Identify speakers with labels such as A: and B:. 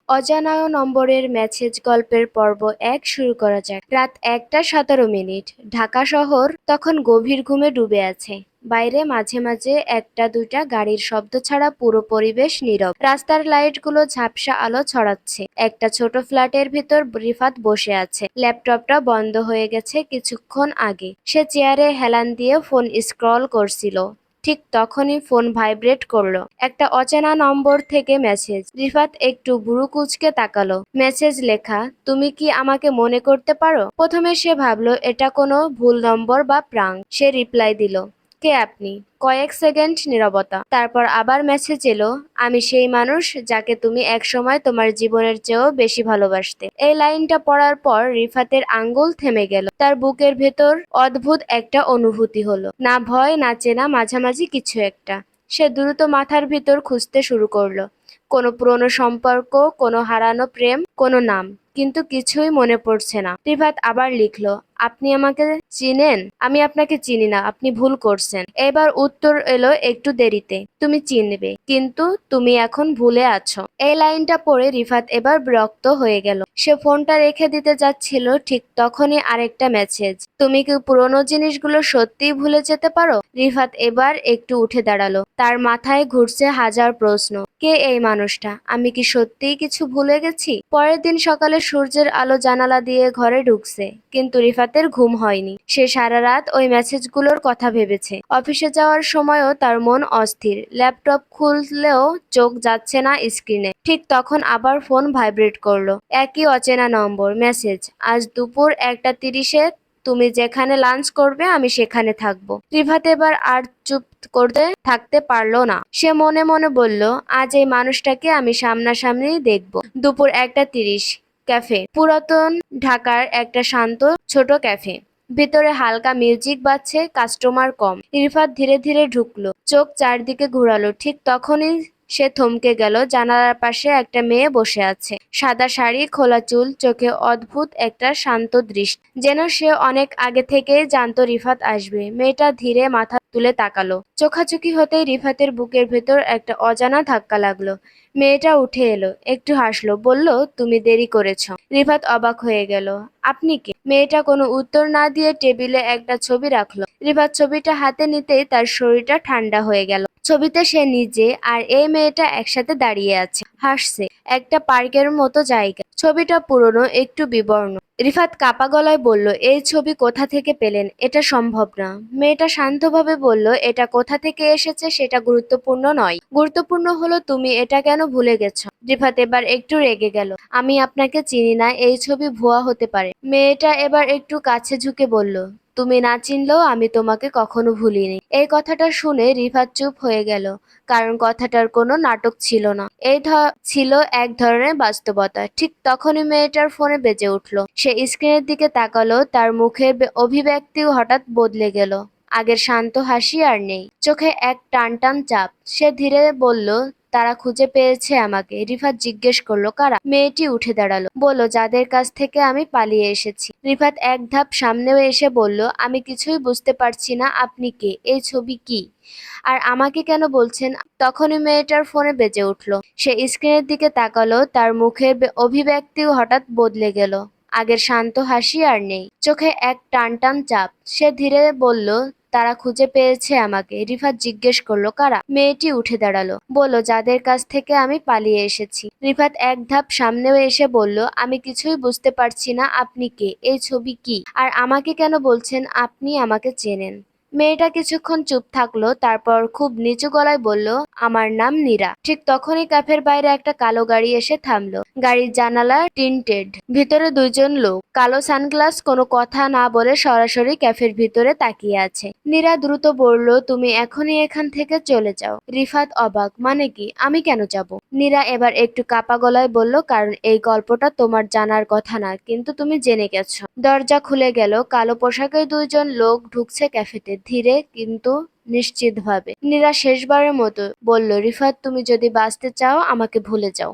A: অজানা নম্বরের মেসেজ গল্পের পর্ব ১ শুরু করা যাক। রাত ১টা ১৭ মিনিট। ঢাকা শহর তখন গভীর ঘুমে ডুবে আছে। বাইরে মাঝে মাঝে একটা দুইটা গাড়ির শব্দ ছাড়া পুরো পরিবেশ নীরব। রাস্তার লাইটগুলো ঝাপসা আলো ছড়াচ্ছে। একটা ছোট ফ্ল্যাটের ভিতর রিফাত বসে আছে। ল্যাপটপটা বন্ধ হয়ে গেছে কিছুক্ষণ আগে। সে চেয়ারে হেলান দিয়ে ফোন স্ক্রল করছিল। ঠিক তখনই ফোন ভাইব্রেট করলো। একটা অচেনা নম্বর থেকে মেসেজ। রিফাত একটু ভুরু কুঁচকে তাকালো। মেসেজ লেখা, তুমি কি আমাকে মনে করতে পারো? প্রথমে সে ভাবলো এটা কোনো ভুল নম্বর বা প্রাঙ্ক। সে রিপ্লাই দিল, কে আপনি? কয়েক সেকেন্ড নীরবতা। তারপর আবার মেসেজ এলো, আমি সেই মানুষ যাকে তুমি একসময় তোমার জীবনের চেয়েও বেশি ভালোবাসতে। এই লাইনটা পড়ার পর রিফাতের আঙ্গুল থেমে গেল। তার বুকের ভেতর অদ্ভুত একটা অনুভূতি হলো। না ভয় না চেনা, মাঝামাঝি কিছু একটা। সে দ্রুত মাথার ভিতর খুঁজতে শুরু করলো। কোনো পুরনো সম্পর্ক, কোনো হারানো প্রেম, কোনো নাম। কিন্তু কিছুই মনে পড়ছে না। রিফাত আবার লিখলো, আপনি আমাকে চিনেন? আমি আপনাকে চিনি না, আপনি ভুল করছেন। এবার উত্তর এলো একটু দেরিতে, তুমি চিনবে, কিন্তু তুমি এখন ভুলে আছো। এই লাইনটা পড়ে রিফাত এবার বিরক্ত হয়ে গেল। সে ফোনটা রেখে দিতে যাচ্ছিল, ঠিক তখনই আরেকটা মেসেজ, তুমি কি পুরনো জিনিসগুলো সত্যিই ভুলে যেতে পারো? রিফাত এবার একটু উঠে দাঁড়ালো। তার মাথায় ঘুরছে হাজার প্রশ্ন। কে এই মানুষটা? আমি কি সত্যিই কিছু ভুলে গেছি? পরের দিন সকালে সূর্যের আলো জানালা দিয়ে ঘরে ঢুকছে, কিন্তু রিফাতের ঘুম হয়নি। সে সারা রাত ওই মেসেজগুলোর কথা ভেবেছে। অফিসে যাওয়ার সময়ও তার মন অস্থির। ল্যাপটপ খুললেও চোখ যাচ্ছে না স্ক্রিনে। ঠিক তখন আবার ফোন ভাইব্রেট করলো। একই অচেনা নম্বর। মেসেজ, আজ দুপুর 1টা 30-এ তুমি যেখানে লাঞ্চ করবে আমি সেখানে থাকবো। রিফাত এবার আর চুপ করতে থাকতে পারলো না। সে মনে মনে বলল, আজ এই মানুষটাকে আমি সামনাসামনি দেখব। দুপুর 1টা 30, ক্যাফে। পুরাতন ঢাকার একটা শান্ত ছোট ক্যাফে। ভিতরে হালকা মিউজিক বাজছে, কাস্টমার কম। রিফাত ধীরে ধীরে ঢুকলো, চোখ চারদিকে ঘুরালো। ঠিক তখনই সে থমকে গেল। জানালার পাশে একটা মেয়ে বসে আছে। সাদা শাড়ি, খোলা চুল, চোখে অদ্ভুত একটা শান্ত দৃষ্টি। যেন সে অনেক আগে থেকেই জানতো রিফাত আসবে। মেয়েটা ধীরে মাথা তুলে তাকালো। চোখাচোখি হতেই রিফাতের বুকের ভেতর একটা অজানা ধাক্কা লাগলো। মেয়েটা উঠে এলো, একটু হাসলো, বলল, তুমি দেরি করেছো। রিফাত অবাক হয়ে গেল। আপনি কে? মেয়েটা কোনো উত্তর না দিয়ে টেবিলে একটা ছবি রাখলো। রিফাত ছবিটা হাতে নিতেই তার শরীরটা ঠান্ডা হয়ে গেল। ছবিতে সে নিজে আর এই মেয়েটা একসাথে দাঁড়িয়ে আছে, হাসছে। একটা পার্কের মতো জায়গা। ছবিটা পুরনো, একটু বিবর্ণ। রিফাত কাপা গলায় বলল, এই ছবি কোথা থেকে পেলেন? এটা সম্ভব না। মেয়েটা শান্তভাবে বলল, এটা কোথা থেকে এসেছে সেটা গুরুত্বপূর্ণ নয়। গুরুত্বপূর্ণ হলো তুমি এটা কেন ভুলে গেছো। রিফাত এবার একটু রেগে গেল। আমি আপনাকে চিনি না, এই ছবি ভুয়া হতে পারে। মেয়েটা এবার একটু কাছে ঝুঁকে বলল, তুমি না চিনলেও আমি তোমাকে কখনো ভুলিনি। এই কথাটা শুনে রিফাত চুপ হয়ে গেল, কারণ কথাটার কোনো নাটক ছিল না। ছিল এক ধরনের বাস্তবতা। ঠিক তখনই মেয়েটার ফোনে বেজে উঠল। সে স্ক্রিনের দিকে তাকালো। তার মুখের অভিব্যক্তি হঠাৎ বদলে গেল। আগের শান্ত হাসি আর নেই, চোখে এক টান টান চাপ। সে ধীরে বলল, তারা খুঁজে পেয়েছে আমাকে। রিফাত জিজ্ঞেস করলো, কারা? মেয়েটি উঠে দাঁড়ালো, বলল, যাদের কাছ থেকে আমি পালিয়ে এসেছি। রিফাত এক ধাপ সামনে এসে বলল, আমি কিছুই বুঝতে পারছি না, আপনি কে? এই ছবি কি? আর আমাকে কেন বলছেন? তখনই মেয়েটার ফোনে বেজে উঠল। সে স্ক্রিনের দিকে তাকালো। তার মুখের অভিব্যক্তিও হঠাৎ বদলে গেল। আগের শান্ত হাসি আর নেই, চোখে এক টান টান চাপ। সে ধীরে বলল, তারা খুঁজে পেয়েছে আমাকে। রিফাত জিজ্ঞেস করলো, কারা? মেয়েটি উঠে দাঁড়ালো, বলল, যাদের কাছ থেকে আমি পালিয়ে এসেছি। রিফাত এক ধাপ সামনেও এসে বলল, আমি কিছুই বুঝতে পারছি না, আপনি কে? এই ছবি কি? আর আমাকে কেন বলছেন আপনি আমাকে চেনেন? মেয়েটা কিছুক্ষণ চুপ থাকলো, তারপর খুব নিচু গলায় বলল, আমার নাম নীরা। ঠিক তখনই ক্যাফের বাইরে একটা কালো গাড়ি এসে থামলো। গাড়ির জানালা টিনটেড, ভিতরে দুইজন লোক, কালো সানগ্লাস। কোনো কথা না বলে সরাসরি ক্যাফের ভিতরে তাকিয়ে আছে। নীরা দ্রুত বলল, তুমি এখনই এখান থেকে চলে যাও। রিফাত অবাক, মানে কি? আমি কেন যাব? নীরা এবার একটু কাপা গলায় বলল, কারণ এই গল্পটা তোমার জানার কথা না, কিন্তু তুমি জেনে গেছো। দরজা খুলে গেল। কালো পোশাকের দুইজন লোক ঢুকছে ক্যাফেতে, ধীরে কিন্তু নিশ্চিতভাবে। নীরা শেষবারের মতো বলল, রিফাত, তুমি যদি বাঁচতে চাও আমাকে ভুলে যাও।